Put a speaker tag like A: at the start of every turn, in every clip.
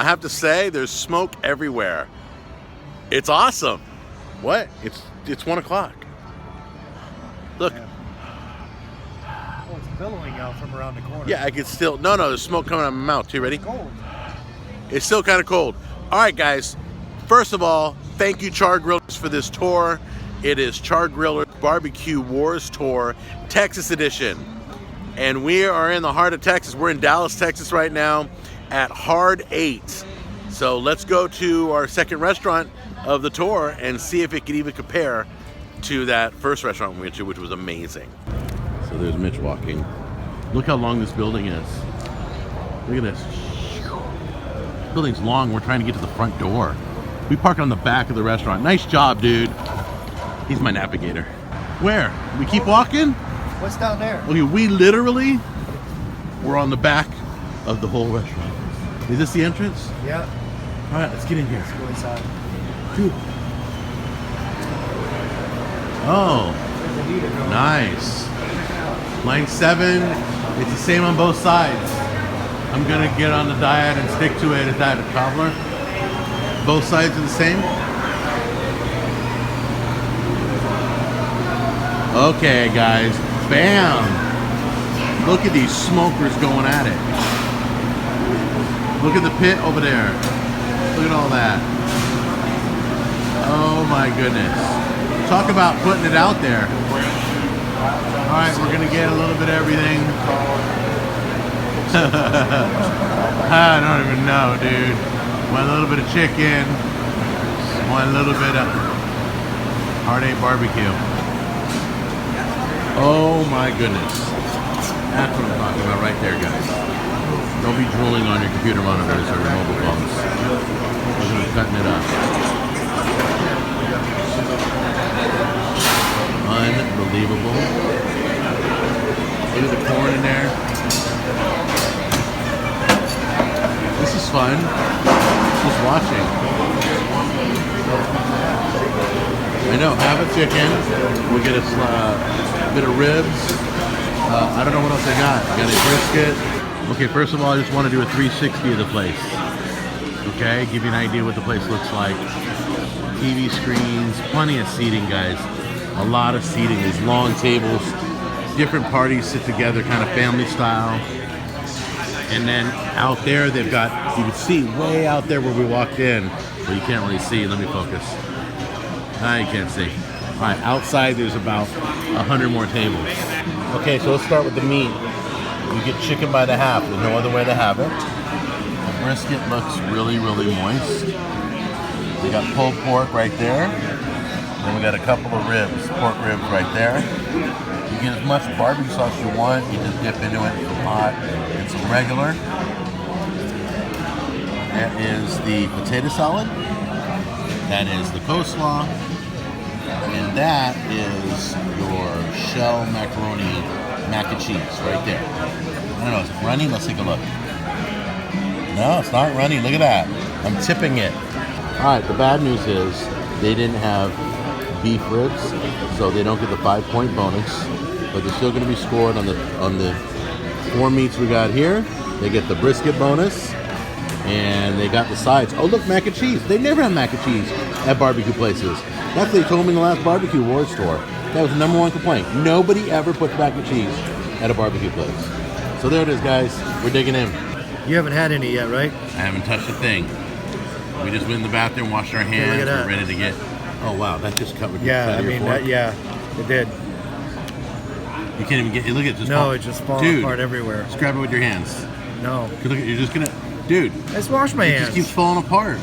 A: I have to say, there's smoke everywhere. It's awesome. What? It's 1 o'clock. Look.
B: Yeah. Oh, it's billowing out from around the corner.
A: Yeah, I can still. No, there's smoke coming out of my mouth too. Ready?
B: It's cold.
A: It's still kind of cold. All right, guys. First of all, thank you, Char-Grillers, for this tour. It is Char-Griller Barbecue Wars Tour, Texas Edition. And we are in the heart of Texas. We're in Dallas, Texas right now at Hard 8. So let's go to our second restaurant of the tour and see if it can even compare to that first restaurant we went to, which was amazing. So there's Mitch walking. Look how long this building is. Look at this. This building's long. We're trying to get to the front door. We parked on the back of the restaurant. Nice job, dude. He's my navigator. Where? We keep walking?
B: What's down there?
A: Okay, we literally were on the back of the whole restaurant. Is this the entrance?
B: Yeah.
A: All right, let's get in here.
B: Let's go inside.
A: Dude. Oh, nice. Line 7. It's the same on both sides. I'm gonna get on the diet and stick to it. Is that a cobbler? Both sides are the same? Okay, guys. Bam! Look at these smokers going at it. Look at the pit over there. Look at all that. Oh my goodness. Talk about putting it out there. Alright, we're gonna get a little bit of everything. I don't even know, dude. Want a little bit of chicken. Want a little bit of Hard 8 barbecue. Oh my goodness. That's what I'm talking about right there, guys. Don't be drooling on your computer monitors or your mobile phones. We're going to be cutting it up. Unbelievable. Look at the corn in there. This is fun. Just watching. I know, half a chicken. We get a bit of ribs. I don't know what else I got. I got a brisket. Okay, first of all, I just want to do a 360 of the place. Okay, give you an idea what the place looks like. TV screens, plenty of seating, guys. A lot of seating. These long tables. Different parties sit together, kind of family style. And then out there, they've got, you can see way out there where we walked in, but you can't really see. Let me focus. You can't see. All right, outside there's about 100 more tables. Okay, so let's start with the meat. You get chicken by the half. There's no other way to have it. The brisket looks really, really moist. We got pulled pork right there. Then we got a couple of ribs, pork ribs right there. You get as much barbecue sauce you want. You just dip into it, some hot and some regular. That is the potato salad. That is the coleslaw. And that is your shell macaroni mac and cheese right there. I don't know, is it runny? Let's take a look. No, it's not runny. Look at that. I'm tipping it. All right, the bad news is they didn't have beef ribs, so they don't get the 5-point bonus, but they're still going to be scored on the 4 meats we got here. They get the brisket bonus, and they got the sides. Oh, look, mac and cheese. They never have mac and cheese at barbecue places. That's what they told me in the last barbecue awards tour. That was the #1 complaint. Nobody ever puts mac and cheese at a barbecue place. So there it is, guys. We're digging in.
B: You haven't had any yet, right?
A: I haven't touched a thing. We just went in the bathroom, washed our hands.
B: Look at that.
A: We're ready to get. Oh wow, that just covered.
B: Yeah, I mean, yeah, it did.
A: You can't even get. Look at it. Just
B: No, it just falls apart everywhere.
A: Just grab it with your hands.
B: No.
A: Look, you're just gonna, dude.
B: Let's wash my
A: It
B: hands.
A: just keeps falling apart.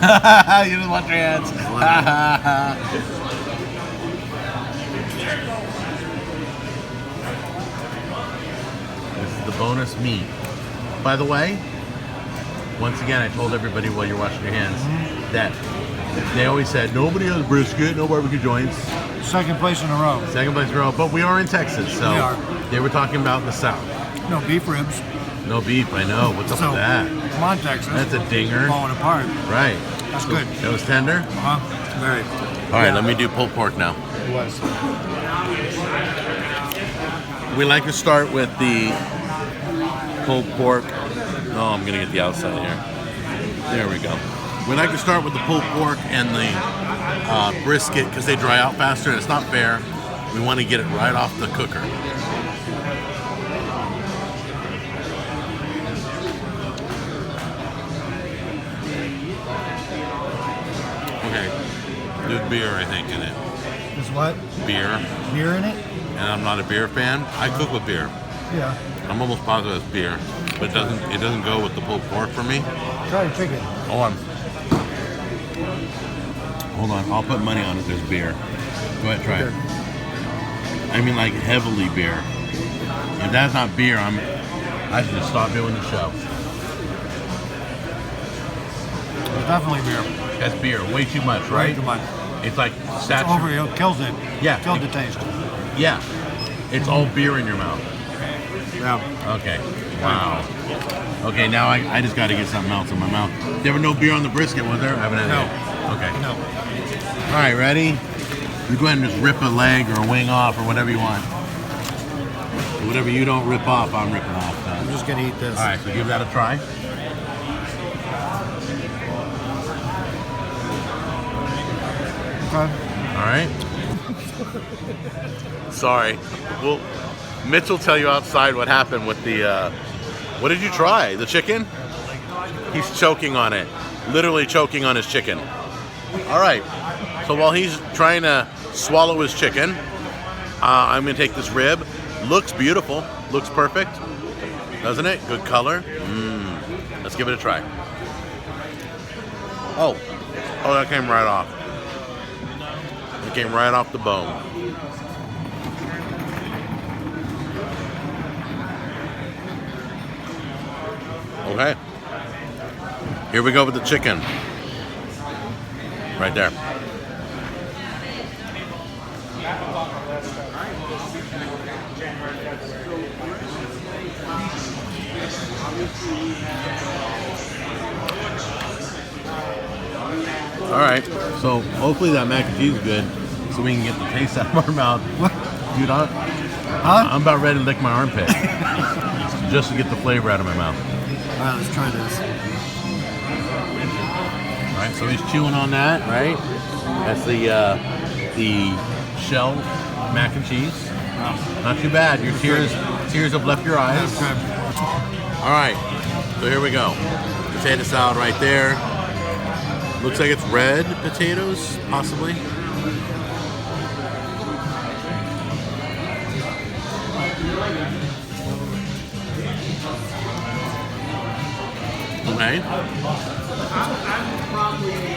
A: You just wash your hands. This is the bonus meat. By the way, once again, I told everybody while you're washing your hands that they always said nobody has brisket, no barbecue joints.
B: Second place in a row.
A: Second place in a row, but we are in Texas, so
B: We are.
A: they were talking about the South.
B: No beef ribs.
A: No beef, I know. What's up
B: So,
A: with that?
B: come on, Texas.
A: That's a dinger.
B: Falling apart.
A: Right.
B: That's good.
A: That was tender?
B: Uh-huh. Very.
A: All right, let me do pulled pork now.
B: It was.
A: We like to start with the pulled pork. Oh, I'm going to get the outside here. There we go. We like to start with the pulled pork and the brisket because they dry out faster and it's not fair. We want to get it right off the cooker. Okay, there's beer, I think, in it.
B: There's what?
A: Beer.
B: Beer in it?
A: And I'm not a beer fan. I cook with beer.
B: Yeah.
A: I'm almost positive it's beer, but it doesn't go with the pulled pork for me.
B: Try the chicken.
A: Hold on. I'll put money on it. There's beer. Go ahead, try it. I mean, like heavily beer. If that's not beer, I should just stop doing the show.
B: It's definitely beer.
A: That's beer. Way too much, right?
B: Way too much.
A: It's like
B: It's overkill. It kills it.
A: Yeah.
B: Killed the taste.
A: Yeah. It's all beer in your mouth.
B: Yeah.
A: Okay. Wow. Okay, now I just got to get something else in my mouth. There was no beer on the brisket, was there? I haven't had
B: No.
A: it. Okay.
B: No.
A: All right, ready? You go ahead and just rip a leg or a wing off or whatever you want. Whatever you don't rip off, I'm ripping off.
B: I'm just gonna eat this.
A: All right, so give that a try.
B: Okay.
A: All right. Sorry. Well, Mitch will tell you outside what happened with the. What did you try? The chicken? He's choking on it. Literally choking on his chicken. All right. So while he's trying to swallow his chicken, I'm going to take this rib. Looks beautiful. Looks perfect. Doesn't it? Good color. Let's give it a try. Oh, that came right off. It came right off the bone. Okay. Here we go with the chicken. Right there. All right. So hopefully that mac and cheese is good, so we can get the taste out of our mouth.
B: What?
A: Dude, I'm about ready to lick my armpit just to get the flavor out of my mouth.
B: All right, let's try this.
A: All right, so he's chewing on that, right? That's the shell mac and cheese.
B: Wow.
A: Not too bad. Your tears have left your eyes.
B: That's good.
A: All right, so here we go. Potato salad right there. Looks like it's red potatoes, possibly. Okay.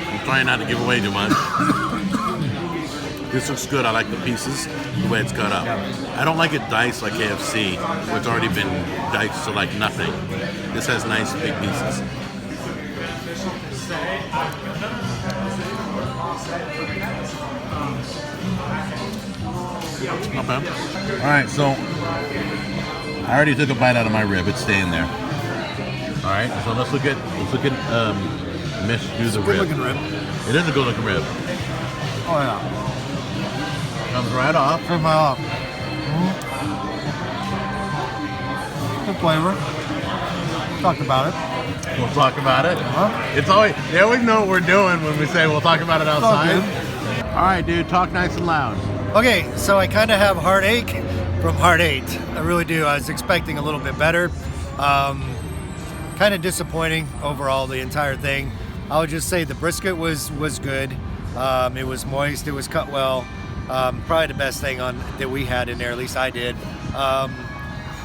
A: I'm trying not to give away too much. This looks good. I like the pieces, the way it's cut up. I don't like it diced like KFC, where it's already been diced to like nothing. This has nice big pieces. Okay. All right, so I already took a bite out of my rib. It's staying there. All right, so let's look at Mitch do the rib.
B: Good looking rib.
A: It is a good looking rib.
B: Oh yeah.
A: Comes right off.
B: Turn my off. Good flavor. Talked about it.
A: We'll talk about it.
B: Huh?
A: It's always they always know what we're doing when we say we'll talk about it outside.
B: good.
A: All right, dude, talk nice and loud.
B: Okay, so I kind of have heartache from Heart 8. I really do. I was expecting a little bit better. Kind of disappointing overall, the entire thing. I would just say the brisket was good. It was moist. It was cut well. Probably the best thing that we had in there. At least I did.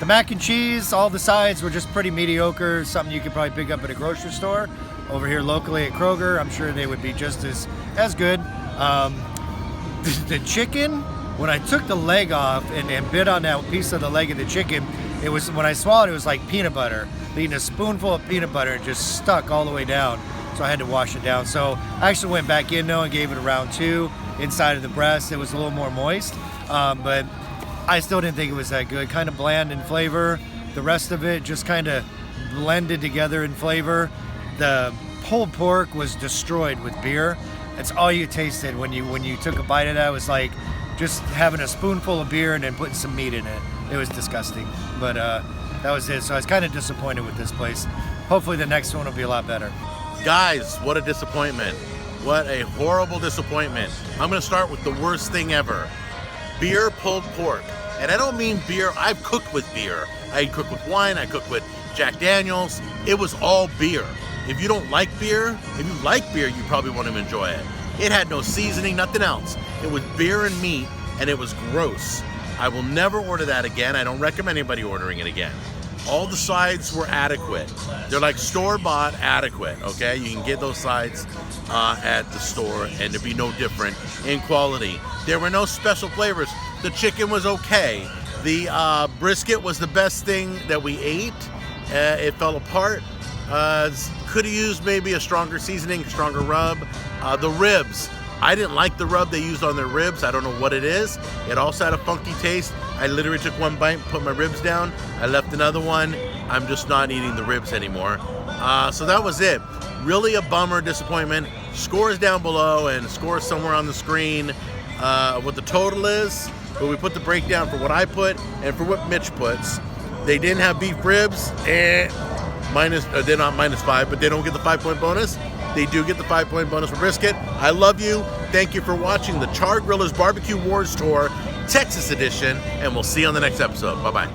B: The mac and cheese, all the sides were just pretty mediocre. Something you could probably pick up at a grocery store. Over here locally at Kroger, I'm sure they would be just as good. The chicken, when I took the leg off and bit on that piece of the leg of the chicken, it was, when I swallowed it was like peanut butter. Eating a spoonful of peanut butter and just stuck all the way down. So I had to wash it down. So I actually went back in though and gave it a round 2 inside of the breast. It was a little more moist, but I still didn't think it was that good. Kind of bland in flavor. The rest of it just kind of blended together in flavor. The pulled pork was destroyed with beer. That's all you tasted when you took a bite of that. It was like just having a spoonful of beer and then putting some meat in it. It was disgusting, but that was it. So I was kind of disappointed with this place. Hopefully the next one will be a lot better.
A: Guys, what a disappointment. What a horrible disappointment. I'm gonna start with the worst thing ever. Beer pulled pork. And I don't mean beer, I've cooked with beer. I cooked with wine, I cooked with Jack Daniels. It was all beer. If you don't like beer, if you like beer, you probably won't even enjoy it. It had no seasoning, nothing else. It was beer and meat, and it was gross. I will never order that again. I don't recommend anybody ordering it again. All the sides were adequate. They're like store-bought adequate, okay? You can get those sides at the store, and it'd be no different in quality. There were no special flavors. The chicken was okay. The brisket was the best thing that we ate. It fell apart. Could have used maybe a stronger seasoning, stronger rub. The ribs, I didn't like the rub they used on their ribs. I don't know what it is. It also had a funky taste. I literally took one bite and put my ribs down. I left another one. I'm just not eating the ribs anymore. So that was it. Really a bummer, disappointment. Scores down below and scores somewhere on the screen. What the total is, but we put the breakdown for what I put and for what Mitch puts. They didn't have beef ribs, they're not -5, but they don't get the 5-point bonus. They do get the 5-point bonus for brisket. I love you. Thank you for watching the Char-Griller's Barbecue Wars Tour, Texas edition, and we'll see you on the next episode. Bye-bye.